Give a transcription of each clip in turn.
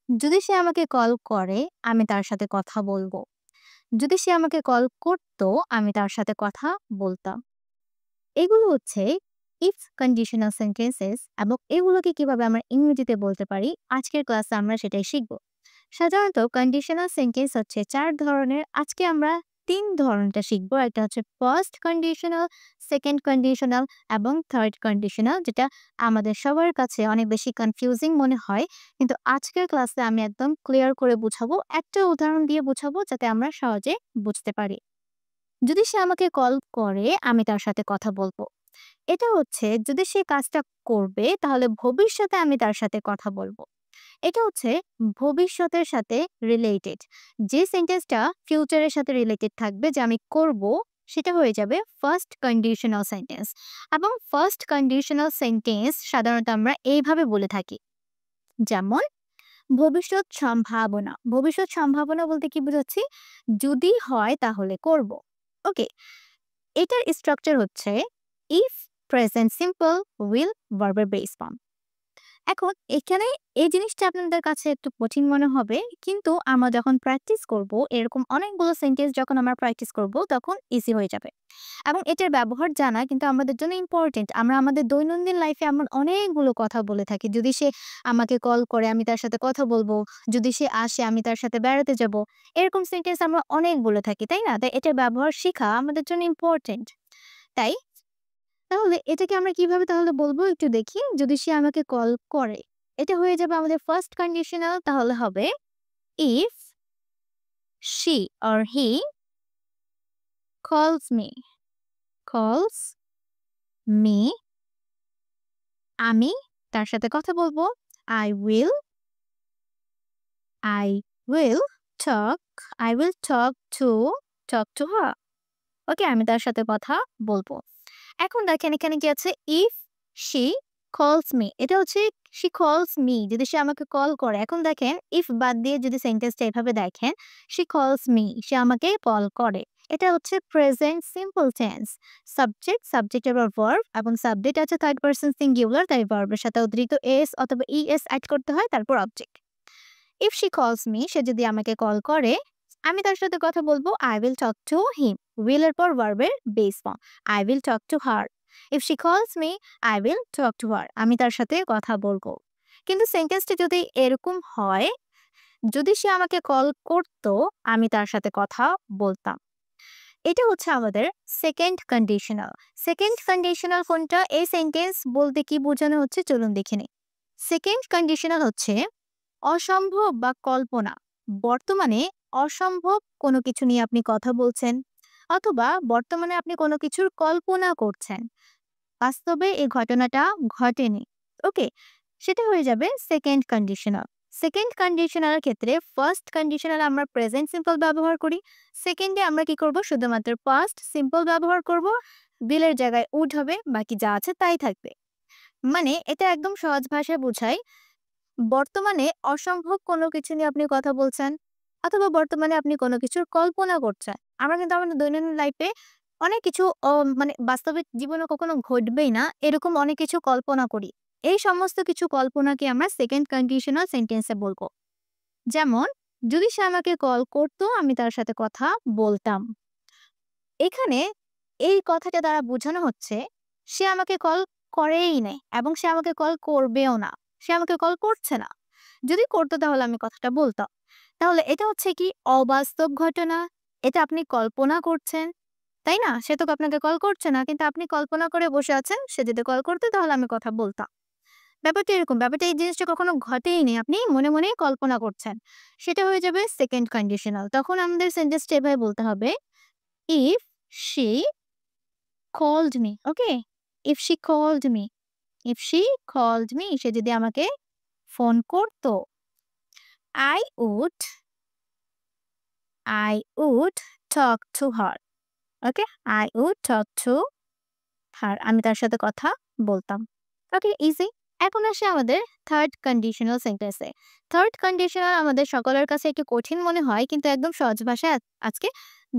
যদি সে আমাকে কল করে, আমি তার সাথে কথা বলব। যদি সে আমাকে কল করত, আমি তার সাথে কথা বলতাম। এগুলো হচ্ছে ইফ কন্ডিশনাল সেন্টেন্সেস এবং এগুলোকে কিভাবে আমরা ইংরেজিতে বলতে পারি, আজকের ক্লাসে আমরা সেটাই শিখব। সাধারণত কন্ডিশনাল সেন্টেন্স হচ্ছে ৪ ধরনের। আজকে আমরা ৩ ধরনটা শিখব। একটা হচ্ছে ফার্স্ট কন্ডিশনাল, সেকেন্ড কন্ডিশনাল এবং থার্ড কন্ডিশনাল, যেটা আমাদের সবার কাছে অনেক বেশি কনফিউজিং মনে হয়। কিন্তু আজকের ক্লাসে আমি একদম ক্লিয়ার করে বুঝাবো। একটা উদাহরণ দিয়ে বুঝাবো যাতে আমরা সহজে বুঝতে পারি। যদি সে আমাকে কল করে, আমি তার সাথে কথা বলব। এটা হচ্ছে যদি সে কাজটা করবে তাহলে ভবিষ্যতে আমি তার সাথে কথা বলবো। এটা হচ্ছে ভবিষ্যতের সাথে রিলেটেড। যে সেন্টেন্সটা ফিউচারের সাথে রিলেটেড থাকবে যে আমি করব, সেটা হয়ে যাবে ফার্স্ট কন্ডিশনাল সেন্টেন্স। এবং ফার্স্ট কন্ডিশনাল সেন্টেন্স সাধারণত আমরা এইভাবে বলে থাকি। যেমন ভবিষ্যৎ সম্ভাবনা। ভবিষ্যৎ সম্ভাবনা বলতে কি বোঝাচ্ছি? যদি হয় তাহলে করব। ওকে, এটার স্ট্রাকচার হচ্ছে ইফ, প্রেজেন্ট সিম্পল, উইল, ভার্বের বেস ফর্ম। এখন এখানে এই জিনিসটা আপনাদের কাছে একটু কঠিন মনে হবে, কিন্তু আমরা যখন প্র্যাকটিস করব, এরকম অনেকগুলো সেন্টেন্স যখন আমরা প্র্যাকটিস করব তখন ইজি হয়ে যাবে। এবং এটার ব্যবহার জানা কিন্তু আমাদের জন্য ইম্পর্টেন্ট। আমরা আমাদের দৈনন্দিন লাইফে এমন অনেকগুলো কথা বলে থাকি। যদি সে আমাকে কল করে, আমি তার সাথে কথা বলবো। যদি সে আসে, আমি তার সাথে বেড়াতে যাব। এরকম সেন্টেন্স আমরা অনেক বলে থাকি, তাই না? তাই এটার ব্যবহার শিখা আমাদের জন্য ইম্পর্টেন্ট। তাই তাহলে এটাকে আমরা কিভাবে তাহলে বলবো একটু দেখি। যদি সে আমাকে কল করে, এটা হয়ে যাবে আমাদের ফার্স্ট কন্ডিশনাল। তাহলে হবে if she or he calls me, আমি তার সাথে কথা বলবো। I will I will talk I will talk to her. ওকে, আমি তার সাথে কথা বলবো। এখন দেখেন এখানে কি আছে? ইফ শি কলস মি, এটা হচ্ছে শি কলস মি, যদি সে আমাকে কল করে। এখন দেখেন ইফ বাদ দিয়ে যদি সেন্টেন্সটা এভাবে দেখেন, শি কলস মি, সে আমাকে কল করে। এটা হচ্ছে প্রেজেন্ট সিম্পল টেন্স। সাবজেক্ট এবার ভার্ব, এবং সাবজেক্ট আছে থার্ড পারসন সিঙ্গুলার, তাই ভার্বের সাথে অতিরিক্ত এস অথবা ইএস অ্যাড করতে হয়, তারপর object. If she calls me, সে যদি আমাকে কল করে, আমি তার সাথে কথা বলবো। I will talk to him, will এর পর ভার্বের base form. I will talk to her. If she calls me, I will talk to her, আমি তার সাথে কথা বলবো। কিন্তু সেন্টেন্সটি যদি এরকম হয়, যদি সে আমাকে কল করত, আমি তার সাথে কথা বলতাম। এটা হচ্ছে আমাদের সেকেন্ড কন্ডিশনাল। সেকেন্ড কন্ডিশনাল কোনটা? এই সেন্টেন্স বলতে কি বোঝানো হচ্ছে চলুন দেখে নিই। সেকেন্ড কন্ডিশনাল হচ্ছে অসম্ভব বা কল্পনা। বর্তমানে অসম্ভব কোনো কিছু নিয়ে আপনি কথা বলছেন, অথবা বর্তমানে আপনি কোনো কিছুর কল্পনা করছেন। বাস্তবে এই ঘটনাটা ঘটেনি। ওকে, সেটা হয়ে যাবে সেকেন্ড কন্ডিশনাল। সেকেন্ড কন্ডিশনালের ক্ষেত্রে ফার্স্ট কন্ডিশনাল আমরা প্রেজেন্ট সিম্পল ব্যবহার করি। সেকেন্ডে আমরা কি করব? শুধুমাত্র পাস্ট সিম্পল ব্যবহার করব। বিলের জায়গায় উড হবে, বাকি যা আছে তাই থাকবে। মানে এটা একদম সহজ ভাষায় বোঝায়, বর্তমানে অসম্ভব কোনো কিছু নিয়ে আপনি কথা বলছেন, অথবা বর্তমানে আপনি কোনো কিছুর কল্পনা করছেন। আমরা কিন্তু আমাদের দৈনন্দিন লাইফে অনেক কিছু মানে বাস্তবিক জীবনে কখনো ঘটবেই না, এরকম অনেক কিছু কল্পনা করি। এই সমস্ত কিছু কল্পনাকে আমরা সেকেন্ড কন্ডিশনাল সেন্টেন্সে বলবো। যেমন যদি সে আমাকে কল করতো, আমি তার সাথে কথা বলতাম। এখানে এই কথাটা দ্বারা বোঝানো হচ্ছে সে আমাকে কল করেই নাই, এবং সে আমাকে কল করবেও না। সে আমাকে কল করছে না। যদি করতো তাহলে আমি কথাটা বলতাম। তাহলে এটা হচ্ছে কি? অবাস্তব ঘটনা। এটা আপনি কল্পনা করছেন, তাই না? সে তো আপনাকে কল করছে না, কিন্তু আপনি কল্পনা করে বসে আছেন সে যদি কল করতো তাহলে আমি কথা বলতাম। ব্যাপারটা এরকম, ব্যাপারটা এই জিনিসটা কখনো ঘটেইনি, আপনি মনে মনেই কল্পনা করছেন। সেটা হয়ে যাবে সেকেন্ড কন্ডিশনাল। তখন আমাদের সেন্টেন্সটা এভাবে বলতে হবে, if she called me. Okay? If she called me. If she called me, সে যদি আমাকে ফোন করতো, I would I would talk to her. Okay? I would talk to her. আমি তার সাথে কথা বলতাম। ওকে, ইজি। এখন আসি আমাদের থার্ড কন্ডিশনাল সেন্টেন্সে। থার্ড কন্ডিশনাল আমাদের সকলের কাছে একটু কঠিন মনে হয়, কিন্তু একদম সহজ ভাষায় আজকে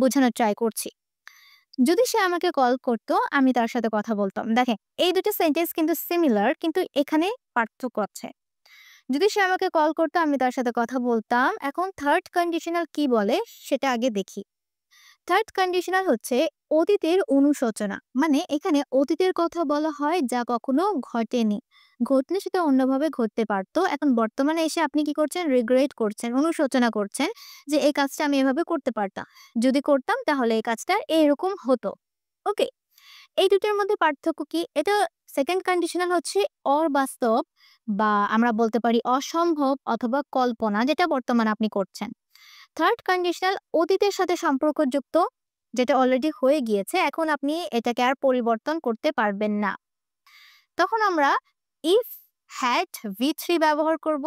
বোঝানোর ট্রাই করছি। যদি সে আমাকে কল করতো, আমি তার সাথে কথা বলতাম। দেখেন এই দুটো সেন্টেন্স কিন্তু সিমিলার, কিন্তু এখানে পার্থক্য আছে। যদি সে আমাকে কল করতো আমি তার সাথে কথা বলতাম। এখন থার্ড কন্ডিশনাল কি বলে সেটা আগে দেখি। থার্ড কন্ডিশনাল হচ্ছে অতীতের অনুশোচনা। মানে এখানে অতীতের কথা বলা হয় যা কখনো ঘটেনি। ঘটলে সেটা অন্যভাবে ঘটতে পারত। এখন বর্তমানে এসে আপনি কি করছেন? রিগ্রেট করছেন, অনুশোচনা করছেন যে এই কাজটা আমি এভাবে করতে পারতাম। যদি করতাম তাহলে এই কাজটা এরকম হতো। ওকে? এই দুটোর মধ্যে পার্থক্য কি? এটা সেকেন্ড কন্ডিশনাল হচ্ছে অবাস্তব বা আমরা বলতে পারি অসম্ভব অথবা কল্পনা যেটা বর্তমানে আপনি করছেন। থার্ড কন্ডিশনাল অতীতের সাথে সম্পর্কযুক্ত, যেটা অলরেডি হয়ে গিয়েছে। এখন আপনি এটাকে আর পরিবর্তন করতে পারবেন না। তখন আমরা ইফ, হ্যাড, V3 ব্যবহার করব।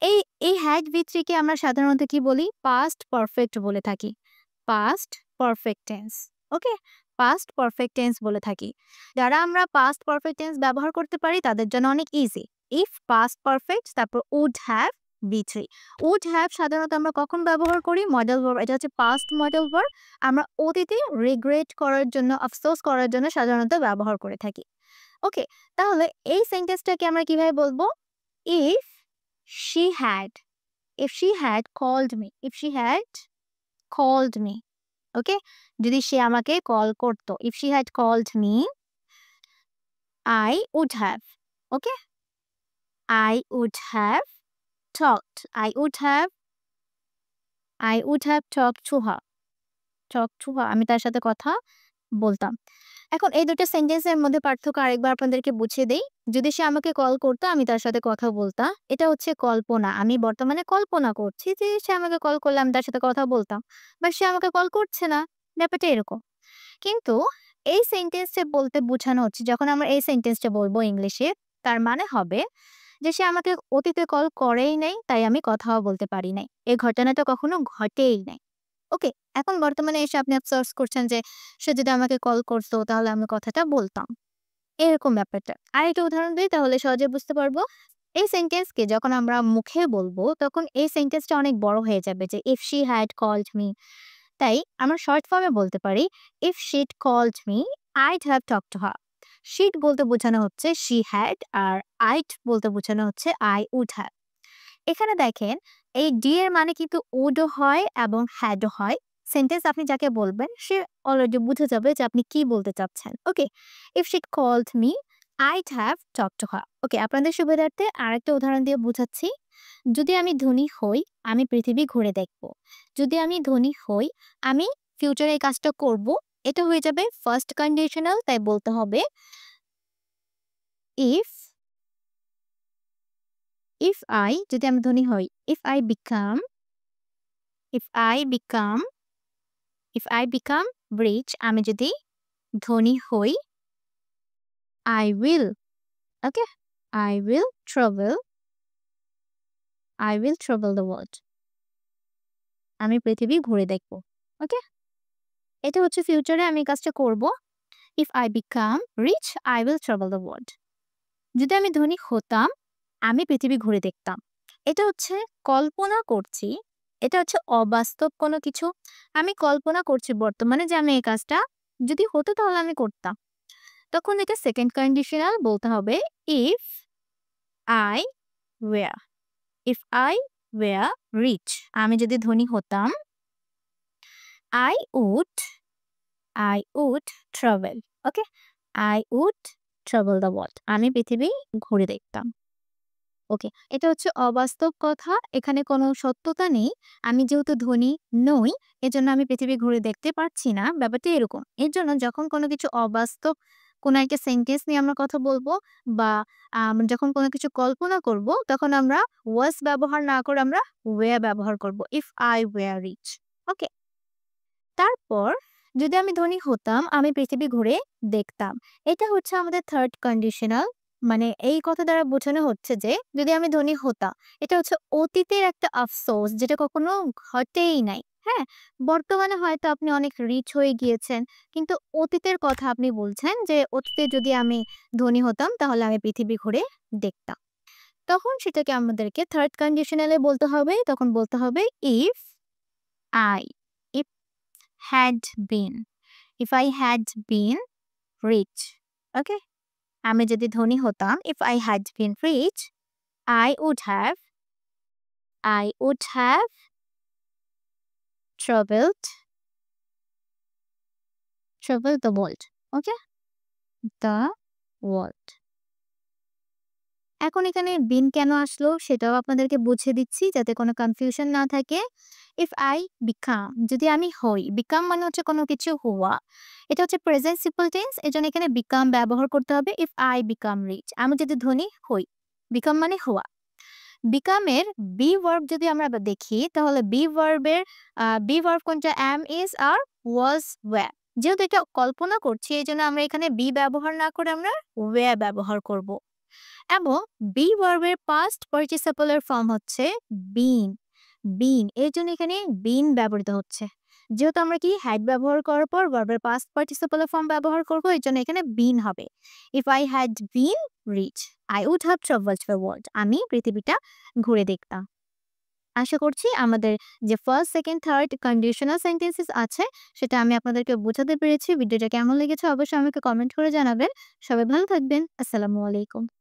এই এই হ্যাড V3 কে আমরা সাধারণত কি বলি? পাস্ট পারফেক্ট বলে থাকি। Past perfect tense. Okay? Past perfect tense বলে থাকি। যারা আমরা পাস্ট পারফেক্ট টেন্স ব্যবহার করতে পারি তাদের জন্য অনেক ইজি। ইফ পাস্ট পারফেক্ট তারপর would have V3। Would have সাধারণত আমরা কখন ব্যবহার করি? Modal verb. এটা হচ্ছে পাস্ট মডেল ভার্ব। আমরা অতীতে রিগ্রেট করার জন্য, আফসোস করার জন্য সাধারণত ব্যবহার করে থাকি। ওকে? তাহলে এই সেন্টেন্সটাকে আমরা কিভাবে বলবো? If she had, if she had called me, if she had called me, ওকে? যদি সে আমাকে কল করত, if she had called me, I would have, okay? I would have talked, I would have talked to her, আমি তার সাথে কথা বলতাম। এখন এই ২ টা সেন্টেন্সের মধ্যে পার্থক্য আরেকবার আপনাদেরকে বুঝিয়ে দেই। যদি সে আমাকে কল করতো, আমি তার সাথে কথা বলতাম। এটা হচ্ছে কল্পনা। আমি বর্তমানে কল্পনা করছি যে সে আমাকে কল করলে আমি তার সাথে কথা বলতাম। বাট সে আমাকে কল করছে না। ব্যাপারটা এরকম। কিন্তু এই সেন্টেন্সটা বলতে বোঝানো হচ্ছে যখন আমরা এই সেন্টেন্সটা বলবো ইংলিশে, তার মানে হবে যে সে আমাকে অতীতে কল করেই নাই, তাই আমি কথাও বলতে পারি নাই। এই ঘটনাটা কখনো ঘটেই নাই। ওকে? এখন বর্তমানে এসে আপনি আফসোস করছেন যে সে যদি আমাকে কল করতো তাহলে আমি কথাটা বলতাম। এরকম ব্যাপারটা। আরেকটা উদাহরণ দেই তাহলে সহজে বুঝতে পারবো। এই সেন্টেন্সকে যখন আমরা মুখে বলবো তখন এই সেন্টেন্সটা অনেক বড় হয়ে যাবে যে if she had called me, তাই আমরা শর্ট ফর্মে বলতে পারি if she'd called me I'd have talked to her. she'd বলতে বোঝানো হচ্ছে she had আর I'd বলতে বোঝানো হচ্ছে I would have. এখানে দেখেন এই ডি এর মানে কিন্তু উড ও হয় এবং হ্যাড ও হয়। সেন্টেন্স আপনি যাকে বলবেন সে অলরেডি বুঝে যাবে যে আপনি কি বলতে চাচ্ছেন। Okay? If she'd called me I'd have talk to her. Okay, আপনাদের সুবিধার্থে আরেকটা উদাহরণ দিয়ে বুঝাচ্ছি। যদি আমি ধনী হই, আমি পৃথিবী ঘুরে দেখব। যদি আমি ধনী হই, আমি ফিউচারে এই কাজটা করব। এটা হয়ে যাবে ফার্স্ট কন্ডিশনাল, তাই বলতে হবে ইফ ইফ আই, যদি আমি ধনী হই, if I become if I become if I become rich, আমি যদি ধনী হই, I will, okay, I will travel the world. আমি পৃথিবী ঘুরে দেখব। ওকে? এটা হচ্ছে ফিউচারে আমি এই কাজটা করব। If I become rich, I will travel the world. যদি আমি ধনী হতাম, আমি পৃথিবী ঘুরে দেখতাম। এটা হচ্ছে কল্পনা করছি। এটা হচ্ছে অবাস্তব কোনো কিছু। আমি কল্পনা করছি বর্তমানে যে আমি এই কাজটা যদি হতো তাহলে আমি করতাম। তখন এটা সেকেন্ড কন্ডিশনাল বলতে হবে if I were, if I were rich, আমি যদি ধনী হতাম I would travel, okay? I would travel the world. আমি পৃথিবী ঘুরে দেখতাম। ওকে, এটা হচ্ছে অবাস্তব কথা। এখানে কোনো সত্যতা নেই। আমি যেহেতু ধনী নই, এজন্য আমি পৃথিবী ঘুরে দেখতে পারছি না। ব্যাপারটা এরকম। এর জন্য যখন কোনো কিছু অবাস্তব, কোনো একটা সেন্টেন্স নিয়ে আমরা কথা বলবো বা যখন কোনো কিছু কল্পনা করব, তখন আমরা ওয়াজ ব্যবহার না করে আমরা ওয়্যার ব্যবহার করব। If I were rich. Okay? তারপর যদি আমি ধনী হতাম, আমি পৃথিবী ঘুরে দেখতাম। এটা হচ্ছে আমাদের থার্ড কন্ডিশনাল। মানে এই কথা দ্বারা বোঝানো হচ্ছে যে যদি আমি ধনী হতাম, এটা হচ্ছে অতীতের একটা আফসোস যেটা কখনো ঘটেই নাই। হ্যাঁ? বর্তমানে হয়তো আপনি অনেক রিচ হয়ে গিয়েছেন। কিন্তু অতীতের কথা আপনি বলছেন যে অতীতে যদি আমি ধনী হতাম তাহলে আমি পৃথিবী ঘুরে দেখতাম। তখন সেটাকে আমাদেরকে থার্ড কন্ডিশনালে বলতে হবে। তখন বলতে হবে if I, if had been, if I had been rich, okay? আমি যদি ধনী হতাম, if I had been rich, I would have traveled the world. Okay? The world. এখন এখানে বিন কেন আসলো সেটাও আপনাদেরকে বুঝিয়ে দিচ্ছি যাতে কোনো কনফিউশন না থাকে। ইফ আই বিকাম, যদি আমি হই, বিকাম মানে হচ্ছে কোনো কিছু হওয়া। এটা হচ্ছে প্রেজেন্ট সিম্পল টেন্স, এজন্য এখানে বিকাম ব্যবহার করতে হবে। ইফ আই বিকাম রিচ, আমি যদি ধনী হই, বিকাম মানে হওয়া। বিকামের বি ভার্ব যদি আমরা দেখি তাহলে বি ভার্ব কোনটা? am, is আর was, were। যেহেতু এটা কল্পনা করছি এজন্য আমরা এখানে বি ব্যবহার না করে আমরা were ব্যবহার করব। এবং বি ভার্বের পাস্ট পার্টিসিপল এর ফর্ম হচ্ছে বিন। এর জন্য এখানে বিন ব্যবহৃত হচ্ছে। যেহেতু আমরা কি হ্যাড ব্যবহার করার পর ভার্বের পাস্ট পার্টিসিপল এর ফর্ম ব্যবহার করব, এর জন্য এখানে বিন হবে। If I had been rich, I would have travelled the world, আমি পৃথিবীটা ঘুরে দেখতাম। আশা করছি আমাদের যে first, second, third conditional sentences আছে সেটা আমি আপনাদেরকে বোঝাতে পেরেছি। ভিডিওটা কেমন লেগেছে অবশ্যই আমাকে কমেন্ট করে জানাবেন। সবাই ভালো থাকবেন। আসসালামু আলাইকুম।